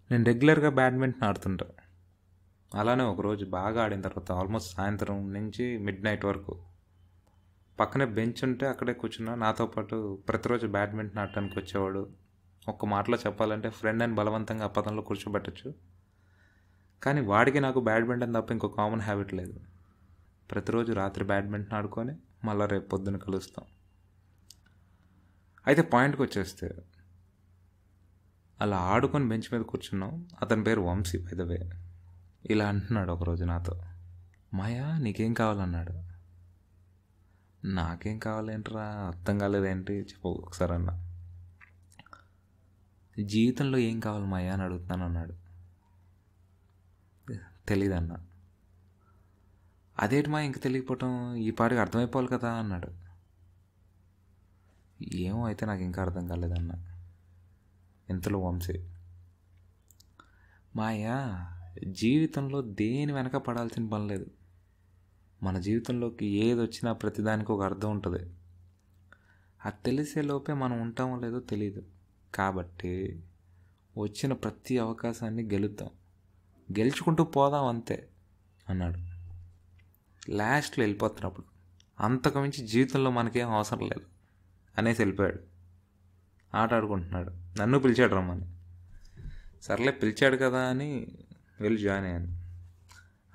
నేను రెగ్యులర్గా బ్యాడ్మింటన్ ఆడుతుంటా. అలానే ఒకరోజు బాగా ఆడిన తర్వాత ఆల్మోస్ట్ సాయంత్రం నుంచి మిడ్ నైట్ వరకు పక్కనే బెంచ్ ఉంటే అక్కడే కూర్చున్నా. నాతో పాటు ప్రతిరోజు బ్యాడ్మింటన్ ఆడటానికి వచ్చేవాడు. ఒక్క మాటలో చెప్పాలంటే ఫ్రెండ్ అని బలవంతంగా ఆ పదంలో కూర్చోబెట్టచ్చు. కానీ వాడికి నాకు బ్యాడ్మింటన్ తప్ప ఇంకో కామన్ హ్యాబిట్ లేదు. ప్రతిరోజు రాత్రి బ్యాడ్మింటన్ ఆడుకొని మళ్ళీ రేపు పొద్దున్న కలుస్తాం. అయితే పాయింట్కి వచ్చేస్తే అలా ఆడుకొని బెంచ్ మీద కూర్చున్నాం. అతని పేరు వంశీ బై ద వే. ఇలా అంటున్నాడు ఒకరోజు నాతో, మాయా నీకేం కావాలన్నాడు. నాకేం కావాలేంట్రా అర్థం కాలేదేంటి చెప్పు ఒకసారి అన్న. జీవితంలో ఏం కావాలి మాయా అని అడుగుతున్నాను అన్నాడు. తెలీదన్న. అదేంటి మా ఇంక తెలియకపోవటం, ఈ పాటికి అర్థమైపోవాలి కదా అన్నాడు. ఏమో అయితే నాకు ఇంకా అర్థం కాలేదన్న. ఇంతలో వంశీ, మాయా జీవితంలో దేని వెనక పడాల్సిన పని లేదు. మన జీవితంలోకి ఏది వచ్చినా ప్రతిదానికి ఒక అర్థం ఉంటుంది. అది తెలిసే లోపే మనం ఉంటామో లేదో తెలియదు. కాబట్టి వచ్చిన ప్రతి అవకాశాన్ని గెలుద్దాం, గెలుచుకుంటూ పోదాం అంతే అన్నాడు. లాస్ట్లో వెళ్ళిపోతున్నప్పుడు అంతకుమించి జీవితంలో మనకేం అవసరం లేదు అనేసి వెళ్ళిపోయాడు. ఆట ఆడుకుంటున్నాడు. నన్ను పిలిచాడు రమ్మని. సర్లే పిలిచాడు కదా అని వెళ్ళి జాయిన్ అయ్యాను.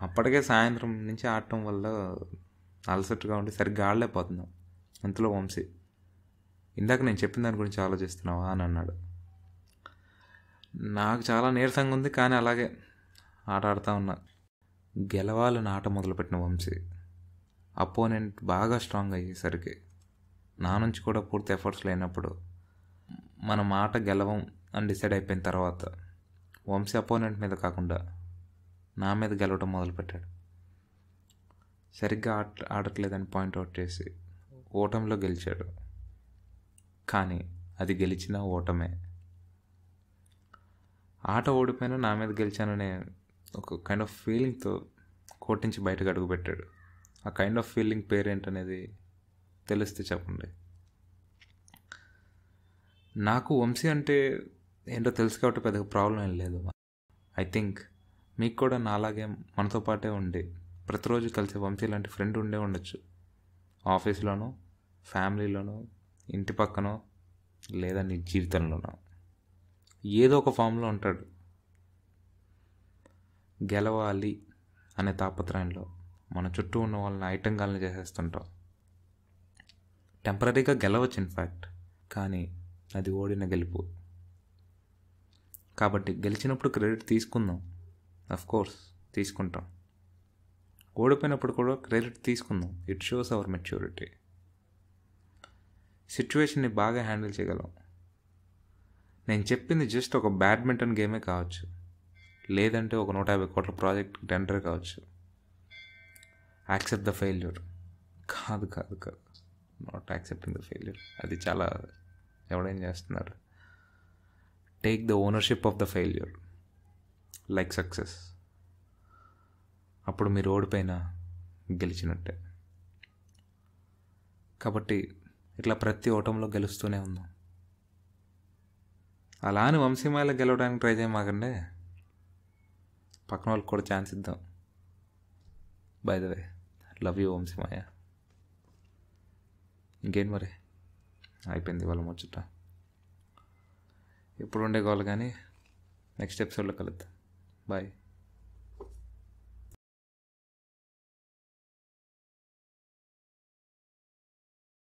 అప్పటికే సాయంత్రం నుంచి ఆడటం వల్ల అలసటగా ఉండి సరిగ్గా ఆడలేకపోతున్నాం. అంతలో వంశీ, ఇందాక నేను చెప్పిన దాని గురించి ఆలోచిస్తున్నావా అని అన్నాడు. నాకు చాలా నీరసంగా ఉంది, కానీ అలాగే ఆట ఆడుతూ ఉన్నా. గెలవాలని ఆట మొదలుపెట్టిన వంశీ అపోనెంట్ బాగా స్ట్రాంగ్ అయ్యేసరికి నా నుంచి కూడా పూర్తి ఎఫర్ట్స్ లేనప్పుడు మనం ఆట గెలవం అని డిసైడ్ అయిపోయిన తర్వాత వంశీ అపోనెంట్ మీద కాకుండా నా మీద గెలవడం మొదలుపెట్టాడు. సరిగ్గా ఆడట్లేదని పాయింట్అవుట్ చేసి ఓటమిలో గెలిచాడు. కానీ అది గెలిచిన ఓటమే. ఆట ఓడిపోయినా నా మీద గెలిచాననే ఒక కైండ్ ఆఫ్ ఫీలింగ్తో కోర్టు నుంచి బయటకు అడుగుపెట్టాడు. ఆ కైండ్ ఆఫ్ ఫీలింగ్ పేరేంటనేది తెలిస్తే చెప్పండి. నాకు వంశీ అంటే ఏంటో తెలుసు కాబట్టి పెద్దగా ప్రాబ్లం ఏం లేదు. ఐ థింక్ మీకు కూడా నాలాగే మనతో పాటే ఉండి ప్రతిరోజు కలిసి వంశీ లాంటి ఫ్రెండ్ ఉండే ఉండొచ్చు. ఆఫీస్లోనో, ఫ్యామిలీలోనో, ఇంటి పక్కనో, లేదా నీ జీవితంలోనో ఏదో ఒక ఫామ్లో ఉంటాడు. గెలవాలి అనే తాపత్రయంలో మన చుట్టూ ఉన్న వాళ్ళని ఐటంగాల్ని చేసేస్తుంటాం. టెంపరీగా గెలవచ్చు ఇన్ఫ్యాక్ట్, కానీ అది ఓడిన గెలుపు. కాబట్టి గెలిచినప్పుడు క్రెడిట్ తీసుకుందాం, కోర్స్ తీసుకుంటాం. ఓడిపోయినప్పుడు కూడా క్రెడిట్ తీసుకుందాం. It shows our maturity. సిచ్యువేషన్ని బాగా హ్యాండిల్ చేయగలం. నేను చెప్పింది జస్ట్ ఒక బ్యాడ్మింటన్ గేమే కావచ్చు, లేదంటే ఒక 150 కోట్ల ప్రాజెక్ట్ టెండర్ కావచ్చు. Accept the failure. కాదు, నాట్ యాక్సెప్టింగ్ ద ఫెయిల్యూర్. అది చాలా ఎవడేం చేస్తున్నారు. Take the ownership of the failure like success. అప్పుడు మీరు ఓడిపోయినా గెలిచినట్టే. కాబట్టి ఇట్లా ప్రతి ఓటంలో గెలుస్తూనే ఉందాం. అలా అని వంశీమాల గెలవడానికి ట్రై చేయమాకండి. పక్కన వాళ్ళకి కూడా ఛాన్స్ ఇద్దాం. By the way, love you Vamshimaya. ఇంకేంటి మరి, అయిపోయింది వాళ్ళ ముచ్చట. ఇప్పుడు ఉండే కావాలి, కానీ నెక్స్ట్ ఎపిసోడ్లో కలుద్దాం. బాయ్.